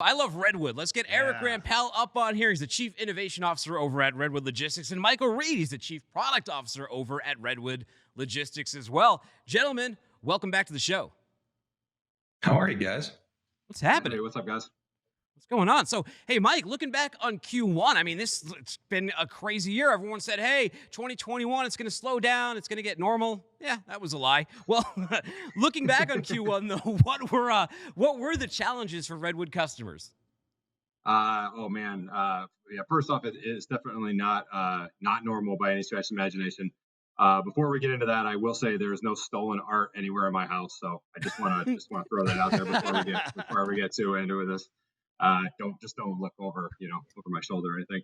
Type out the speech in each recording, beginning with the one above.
I love Redwood. Let's get Eric Yeah. Rempel up on here. He's the Chief Innovation Officer over at Redwood Logistics. And Michael Reed, he's the Chief Product Officer over at Redwood Logistics as well. Gentlemen, welcome back to the show. How are you guys? What's Hey, happening? what's up, guys? What's going on? So, hey, Mike, looking back on Q1, I mean, it's been a crazy year. Everyone said, hey, 2021, it's going to slow down. It's going to get normal. Yeah, that was a lie. Well, looking back on Q1, though, what were the challenges for Redwood customers? Oh man, yeah. First off, it's definitely not normal by any stretch of imagination. Before we get into that, I will say there is no stolen art anywhere in my house, so I just want to throw that out there before we get too into this. Don't look over my shoulder or anything.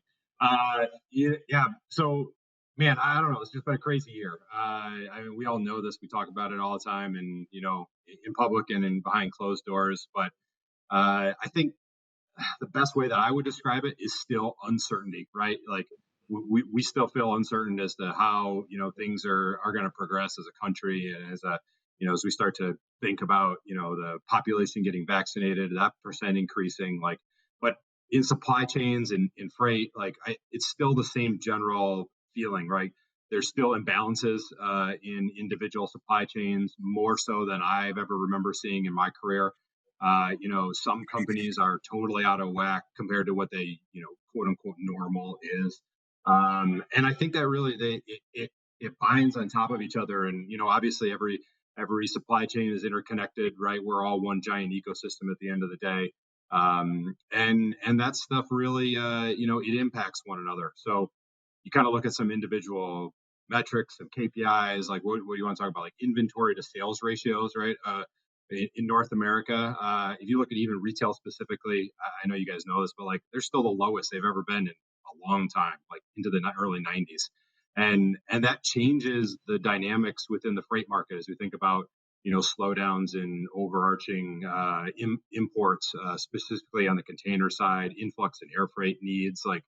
Yeah. So, man, I don't know. It's just been a crazy year. I mean, we all know this. We talk about it all the time, and in public and in behind closed doors. But I think the best way that I would describe it is still uncertainty, right? Like we still feel uncertain as to how things are going to progress as a country, and as we start to think about the population getting vaccinated, that percent increasing, like, but in supply chains and in freight, like it's still the same general feeling, right? There's still imbalances in individual supply chains, more so than I've ever remember seeing in my career. Some companies are totally out of whack compared to what they, quote unquote, normal is. And I think that really it binds on top of each other. And, obviously every supply chain is interconnected, right? We're all one giant ecosystem at the end of the day. And that stuff really, it impacts one another. So you kind of look at some individual metrics, some KPIs, like what do you want to talk about? Like inventory to sales ratios, right? In North America, if you look at even retail specifically, I know you guys know this, but like they're still the lowest they've ever been in a long time, like into the early 90s, and that changes the dynamics within the freight market as we think about slowdowns in overarching imports, specifically on the container side, influx and air freight needs, like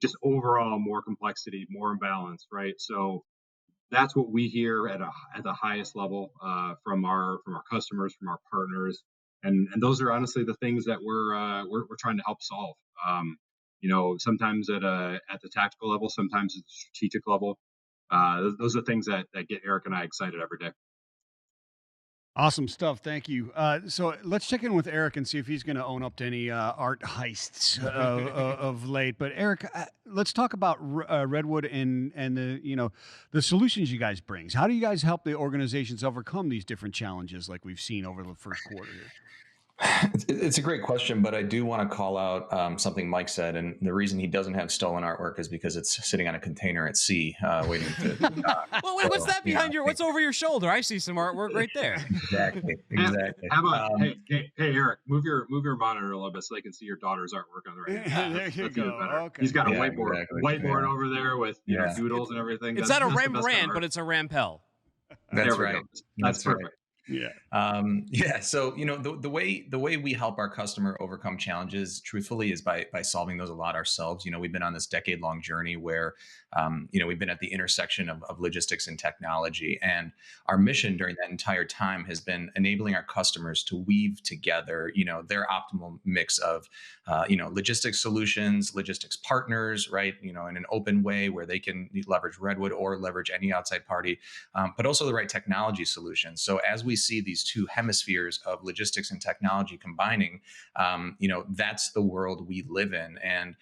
just overall more complexity, more imbalance, right? So that's what we hear at the highest level from our customers, from our partners, and those are honestly the things that we're trying to help solve. Sometimes at the tactical level, sometimes at the strategic level. Those are things that get Eric and I excited every day. Awesome stuff. Thank you. So let's check in with Eric and see if he's going to own up to any art heists of late. But Eric, let's talk about Redwood and the solutions you guys brings. How do you guys help the organizations overcome these different challenges like we've seen over the first quarter here? It's a great question, but I do want to call out something Mike said, and the reason he doesn't have stolen artwork is because it's sitting on a container at sea, waiting to. Well, wait, what's that behind what's over your shoulder? I see some artwork right there. Exactly. How about hey Eric, move your monitor a little bit so they can see your daughter's artwork on the right. There you That's go. even better. Okay. He's got a Yeah, whiteboard over there with doodles and everything. It's That's not a the best kind of Rembrandt, art. but it's a Rampel. That's There we right. go. That's That's right. perfect. Yeah. So the way we help our customer overcome challenges, truthfully, is by solving those a lot ourselves. We've been on this decade-long journey where we've been at the intersection of logistics and technology, and our mission during that entire time has been enabling our customers to weave together their optimal mix of logistics solutions, logistics partners, right? In an open way where they can leverage Redwood or leverage any outside party, but also the right technology solutions. So as we see these two hemispheres of logistics and technology combining, that's the world we live in. And,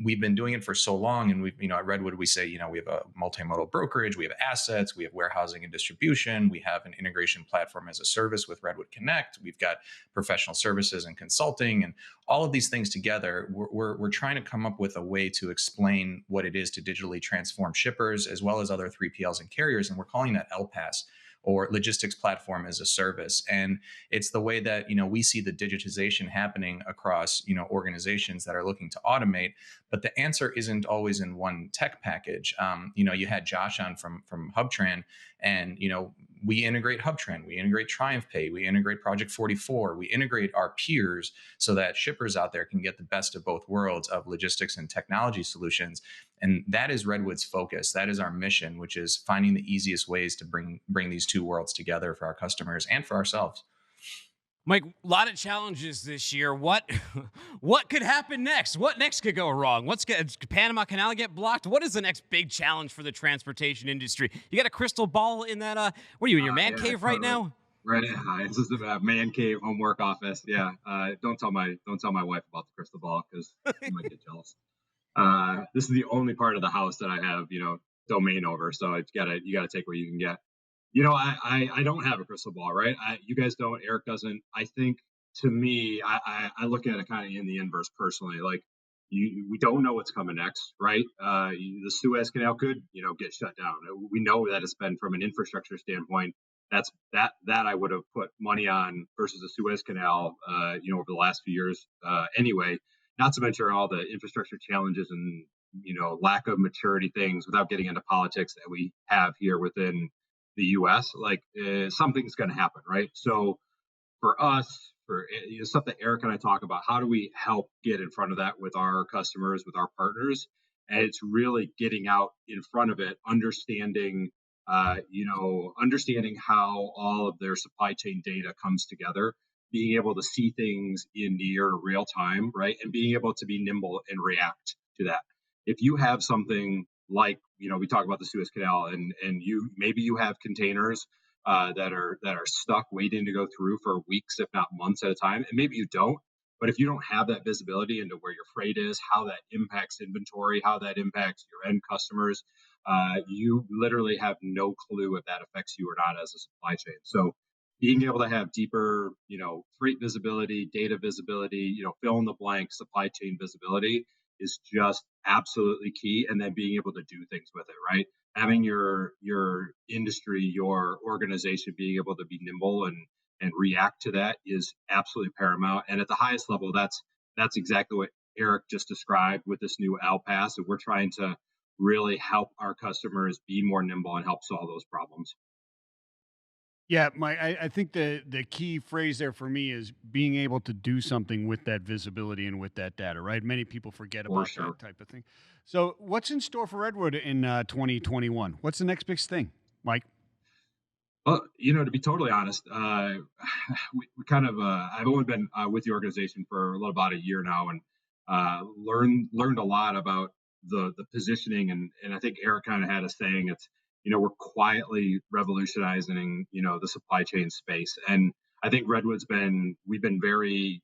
we've been doing it for so long. And at Redwood, we say, we have a multimodal brokerage, we have assets, we have warehousing and distribution, we have an integration platform as a service with Redwood Connect, we've got professional services and consulting, and all of these things together, we're trying to come up with a way to explain what it is to digitally transform shippers as well as other 3PLs and carriers. And we're calling that LPAS, or logistics platform as a service. And it's the way that, we see the digitization happening across, organizations that are looking to automate. But the answer isn't always in one tech package. You had Josh on from HubTran, and, we integrate HubTran, we integrate TriumphPay, we integrate Project 44, we integrate our peers so that shippers out there can get the best of both worlds of logistics and technology solutions. And that is Redwood's focus. That is our mission, which is finding the easiest ways to bring these two worlds together for our customers and for ourselves. Mike, a lot of challenges this year. What what could happen next? What next could go wrong? Panama Canal get blocked? What is the next big challenge for the transportation industry? You got a crystal ball in that what are you in your man Yeah, cave right totally. now? Right. This is the man cave homework office. Yeah. Don't tell my wife about the crystal ball because she might get jealous. This is the only part of the house that I have, domain over. So you gotta take what you can get. I don't have a crystal ball, right? You guys don't. Eric doesn't. I think to me, I look at it kind of in the inverse personally. Like we don't know what's coming next, right? The Suez Canal could, get shut down. We know that it's been from an infrastructure standpoint. That I would have put money on versus the Suez Canal, over the last few years. Anyway, not to mention all the infrastructure challenges and lack of maturity things without getting into politics that we have here within the US, like something's going to happen, right? So for us, for stuff that Eric and I talk about, how do we help get in front of that with our customers, with our partners? And it's really getting out in front of it, understanding how all of their supply chain data comes together, being able to see things in near real time, right? And being able to be nimble and react to that. If you have something like, we talk about the Suez Canal, and you have containers that are stuck waiting to go through for weeks, if not months at a time, and maybe you don't. But if you don't have that visibility into where your freight is, how that impacts inventory, how that impacts your end customers, you literally have no clue if that affects you or not as a supply chain. So being able to have deeper, freight visibility, data visibility, fill in the blank supply chain visibility is just absolutely key. And then being able to do things with it, right? Having your industry, your organization being able to be nimble and react to that is absolutely paramount. And at the highest level, that's exactly what Eric just described with this new Pass. And we're trying to really help our customers be more nimble and help solve those problems. Yeah, I think the key phrase there for me is being able to do something with that visibility and with that data, right? Many people forget For about sure. that type of thing. So, what's in store for Redwood in 2021? What's the next big thing, Mike? Well, to be totally honest, we kind of I've only been with the organization for a little about a year now, and learned a lot about the positioning, and I think Eric kind of had a saying. It's we're quietly revolutionizing the supply chain space, and I think we've been very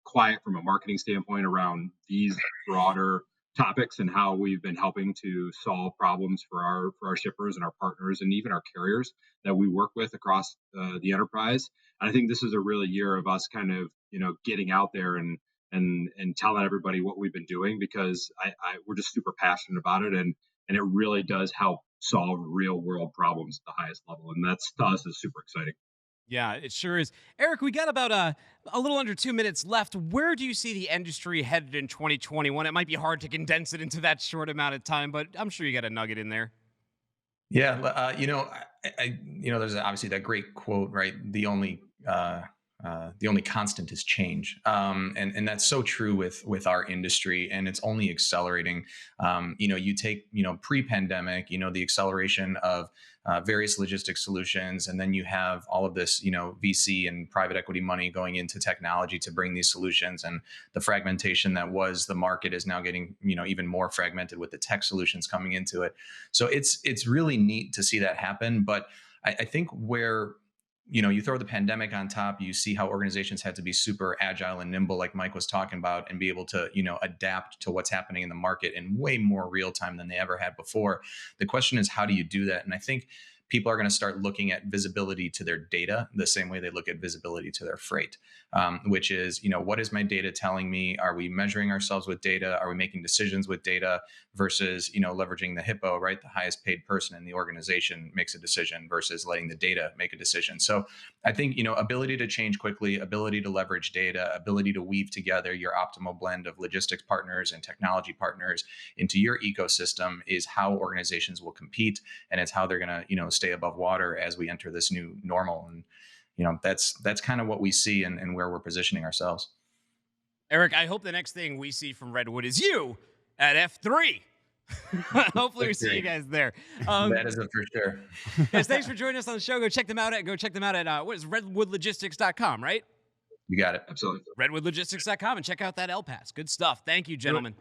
quiet from a marketing standpoint around these broader topics and how we've been helping to solve problems for our shippers and our partners and even our carriers that we work with across the enterprise. And I think this is a really year of us kind of getting out there and telling everybody what we've been doing because we're just super passionate about it, and it really does help solve real world problems at the highest level, and that's to us is super exciting. Yeah, it sure is. Eric, we got about a little under 2 minutes left. Where do you see the industry headed in 2021? It might be hard to condense it into that short amount of time, but I'm sure you got a nugget in there. Yeah, there's obviously that great quote, right? The only constant is change, and that's so true with our industry, and it's only accelerating. You take pre-pandemic, the acceleration of various logistics solutions, and then you have all of this VC and private equity money going into technology to bring these solutions, and the fragmentation that was the market is now getting even more fragmented with the tech solutions coming into it. So it's really neat to see that happen, but I think where you throw the pandemic on top, you see how organizations had to be super agile and nimble, like Mike was talking about, and be able to adapt to what's happening in the market in way more real time than they ever had before. The question is, how do you do that? And I think people are going to start looking at visibility to their data the same way they look at visibility to their freight, which is, what is my data telling me? Are we measuring ourselves with data? Are we making decisions with data versus, leveraging the hippo, right? The highest paid person in the organization makes a decision versus letting the data make a decision. So I think, ability to change quickly, ability to leverage data, ability to weave together your optimal blend of logistics partners and technology partners into your ecosystem is how organizations will compete, and it's how they're going to stay above water as we enter this new normal. And that's kind of what we see and where we're positioning ourselves. Eric, I hope the next thing we see from Redwood is you at F3. Hopefully we see you guys there. That is it for sure. Guys, thanks for joining us on the show. Go check them out at what is redwoodlogistics.com, right? You got it. Absolutely. redwoodlogistics.com, and check out that L Pass. Good stuff. Thank you, gentlemen.